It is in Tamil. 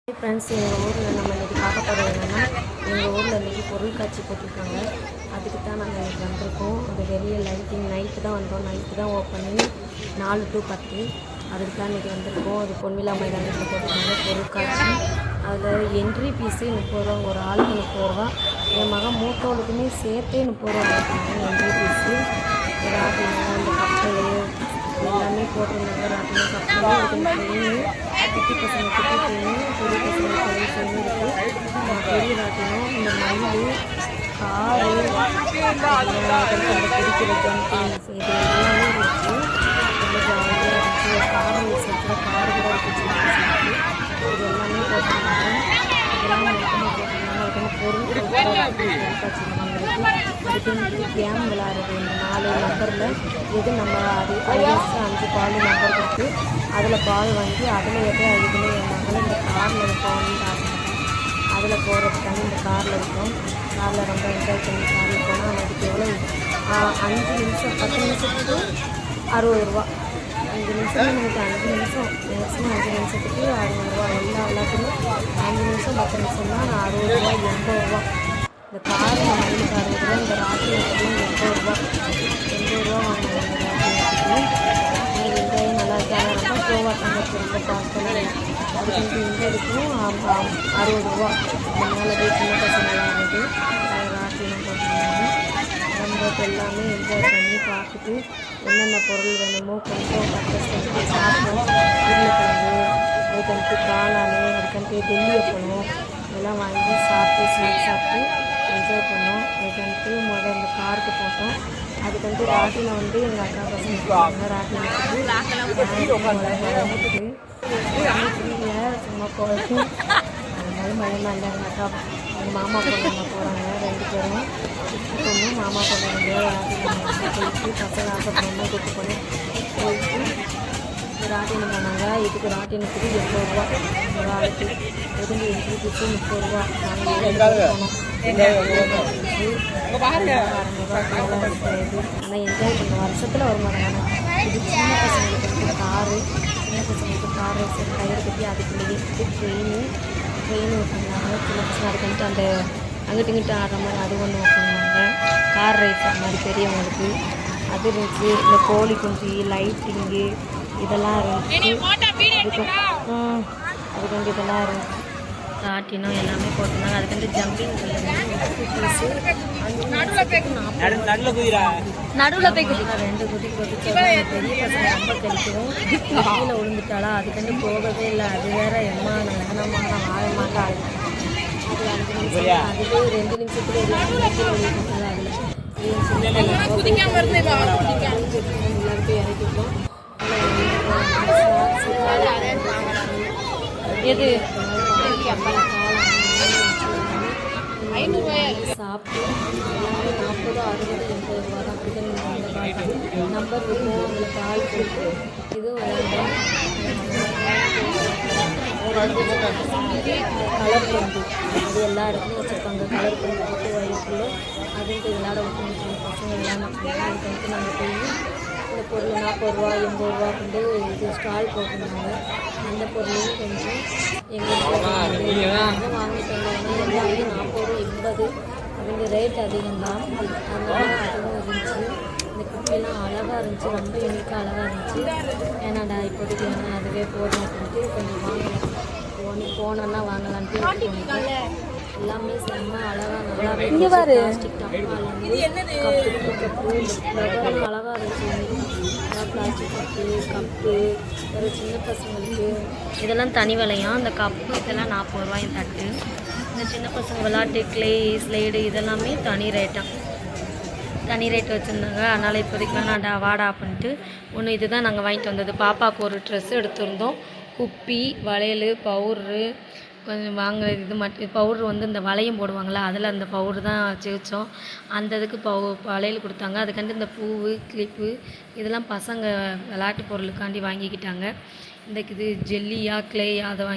ஃப்ரெண்ட்ஸ், எங்கள் ஊரில் நம்ம இன்றைக்கி பார்க்க போகிறது என்னென்னா, எங்கள் ஊரில் இன்றைக்கி பொருட்காட்சி போட்டிருக்காங்க. அதுக்கு தான் நாங்கள் இன்றைக்கி வந்திருக்கோம். அது வெளியே லைட்டிங் நைட்டு தான் வந்தோம். நைட்டு தான் ஓப்பனிங் 4 to 10. அதுக்கு தான் இன்றைக்கி வந்திருக்கோம். அது பொன்விழா மைதானத்தில் போட்டிருக்காங்க பொருட்காட்சி. அதில் என்ட்ரி ஃபீஸு 30 ரூபா, ஒரு ஆளுக்கு 30 ரூபா. என் மகன் மூத்தவளுக்குமே சேர்த்தே 30 ரூபா கொடுத்தாங்க என்ட்ரி ஃபீஸு. ராட்டினம், இந்த கப்பல் எல்லாமே போட்டிருந்தாங்க. ராட்டினம் கப்பல் ட்ரெயின், குட்டி பசங்க குட்டி ட்ரெயின், பெரிய பசங்க பெரிய ட்ரெயின் இருக்குது. பெரிய ராட்டினம், இந்த மயில், காரு, அந்த பிடிக்கிற ஜம்பிங்ஸ் இது எல்லாமே இருந்துச்சு. ரொம்ப ஜாலியாக இருந்துச்சு. ஒரு கார் செட்டில் காரு கூட இருந்துச்சு. இது எல்லாமே போட்டிருந்தாங்க. இதெல்லாம் மொத்தமாக போட்டிருந்தாங்க. அதுக்கான பொருள் பொருட்காட்சி வாங்குறது, அதுக்கு கேம் விளையாடுறது. இந்த 4 நம்பரில் எது நம்ம அது 5 பால் நம்பர் கொடுத்து அதில் பால் வாங்கி அதில் இதுன்னு என் மகளை இந்த காரில் போகணுன்னு ஆசைப்பட்டேன். அதில் போகிறதுக்காக இந்த காரில் இருக்கோம். காரில் ரொம்ப என்ஜாய் பண்ணி காரில் போனால் அதுக்கு எவ்வளோ 5 நிமிஷம் 10 நிமிஷத்துக்கு 60 ரூபா. 5 நிமிஷம் நமக்கு 5 நிமிஷம் மேக்ஸிமம் 5 நிமிஷத்துக்கு 60 ரூபா. எல்லாத்துக்குமே 5 நிமிஷம் 10 நிமிஷம் தான் 60 ரூபா 80 ரூபா. இந்த காரு மயிலுக்கு 60 ரூபா, இந்த ராட்டினத்துக்கு 80 ரூபா. 80 ரூபா வாங்குவாங்க இந்த ராட்டினத்துக்கு. என்ஜாயும் நல்லா இருக்காங்க. ரொம்ப ஸ்லோவாக தங்கச்சி ரொம்ப பாஸ்டெல்லாம். அதுக்கு இந்த இதுக்கும் 60 ரூபா. இந்த மேலே போய் சின்ன பசங்களாம் இருக்குது. ராட்டினம் போட்டுருந்தாங்க. ரொம்ப எல்லாமே என்ஜாய் பண்ணி பார்த்துட்டு என்னென்ன பொருள் வேணுமோ கொஞ்சம் பர்ச்சேஸ் பண்ணிட்டு சாப்பிட்டோம். உருளைக்கிழங்கு, அதுக்கு காளானு, அதுக்கு டெல்லி வைக்கணும், இதெல்லாம் வாங்கி சாப்பிட்டு ஸ்நாக்ஸ் சாப்பிட்டு என்ஜாய் பண்ணோம். அதுக்கு முதல் இந்த காருக்கு போட்டோம். அதுக்கு ராட்டினம் எங்கள் அக்கா பசங்க போவாங்க. ராட்டினத்துக்கு புரியல, சும்மா போகும். அதனால பயமாக இல்லை. எங்கள் அக்கா எங்கள் மாமா பொண்ணுங்க போகிறாங்க 2 பேரும். பொண்ணு மாமா பொண்ணு ராட்டினம் போயிட்டு பசங்க ஆசைப்படணும் கூட்டு போனேன். போயிட்டு ராட்டினம் போனாங்க. இதுக்கு ராட்டினத்துக்கு 80 ரூபா ஒரு ஆளுக்கு. எதுவும் என்ட்ரி ஃபீஸு 30 ரூபா. நாங்கள் போனோம். ஆனால் என்ஜாய் பண்ண வருஷத்தில் ஒரு மாதிரி தானே. இது சின்ன பசங்களுக்கு காரு, சின்ன பசங்களுக்கு கார் ரேஸ் டயர் கட்டி அதுக்கு மிதிட்டு ட்ரெயின் வச்சுருந்தாங்க. சின்ன பசங்க அதுக்கு அந்த அங்கிட்டு இங்கிட்டு ஆடுற மாதிரி அது ஒன்று வச்சுருந்தாங்க. கார் ரைஸ் அந்த மாதிரி பெரியவங்களுக்கு அது இருந்துச்சு. இந்த கோழி குஞ்சு, லைட்டிங்கு இதெல்லாம் இருந்துச்சு. அதுக்கு இதெல்லாம் இருந்துச்சு. ராட்டினம் எல்லாமே போட்டிருந்தாங்க. அதுக்கு ஜம்பிங் ஃபீஸு நடுவில் போய் குதிக்கா 2 குதி குதிச்சா பெரிய பசங்க ரொம்ப கழிக்கவும் கீழே விழுந்துட்டாளா. அதுக்கு போகவே இல்லை. அது வேற எம்மா லகனமாக ஆழமாக ஆகுது. அது 5 நிமிஷம், அதுவே 2 நிமிஷத்துக்கு கீழே விழுந்துட்டாளா. அதில் எல்லாரும் போய் இறக்கிட்டோம். எது சாப்பிட்டு எல்லாமே 40, 60, 80 ரூபா தான். அப்படிதான் நம்பர் இருக்கும். அதில் கால் போட்டு இது விளையாண்டோம். கலர் பந்து அது எல்லா இடத்துலையும் வச்சுருப்பாங்க. கலர் பந்து போட்டு வயிற்றுல அதுக்கு விளையாட விட்டு பசங்க விளையாண்டுருக்காங்க. அதுக்கு நாங்கள் போய் இந்த பொருள் 40 ரூபா 80 ரூபா கொண்டு இது ஸ்டால் போட்டிருந்தாங்க. அந்த பொருளையும் கொஞ்சம் எங்களுக்கு வாங்கிட்டு வந்தாங்கன்னா எல்லாமே 40, 80 அவங்க ரேட் அதிகம்தான். அதனால அதுவும் இருந்துச்சு. இந்த குப்பியெல்லாம் அழகாக இருந்துச்சு. ரொம்ப யூனிக்காக அழகாக இருந்துச்சு. ஏன்னாடா இப்போதைக்கு வேணால் அதுவே போதும் அப்படின்ட்டு கொஞ்சம் வாங்கலாம். போனோன்னா வாங்கலான்ட்டு எல்லாமே செம்ம அழகாக நல்லா பிளாஸ்டிக் டப்பாலேருந்து கப்பு அழகாக இருந்துச்சு. பிளாஸ்டிக் கப்பு ஒரு சின்ன பசங்களுக்கு இதெல்லாம் தனி விலையாம். அந்த கப்பு இதெல்லாம் 40 ரூபாயும் தட்டு. இந்த சின்ன பசங்க விளாட்டு கிளே ஸ்லைடு இதெல்லாமே தனி ரேட் வச்சுருந்தாங்க. அதனால் இப்போதைக்கு வேணாண்டா வாடா அப்படின்ட்டு ஒன்று இது தான் நாங்கள் வாங்கிட்டு வந்தது. பாப்பாவுக்கு ஒரு ட்ரெஸ் எடுத்திருந்தோம். குப்பி, வளையல், பவுட்ரு கொஞ்சம் வாங்குறது. இது மட்டும் பவுட்ரு இந்த வளையம் போடுவாங்களா, அதில் அந்த பவுட்ரு தான் வச்சோம். அந்த இதுக்கு வளையல் கொடுத்தாங்க. அதுக்காண்டி இந்த பூவு, கிளிப்பு இதெல்லாம் பசங்க விளையாட்டு பொருளுக்காண்டி வாங்கிக்கிட்டாங்க. இந்த இது ஜெல்லியா கிளேயா அதை வாங்கி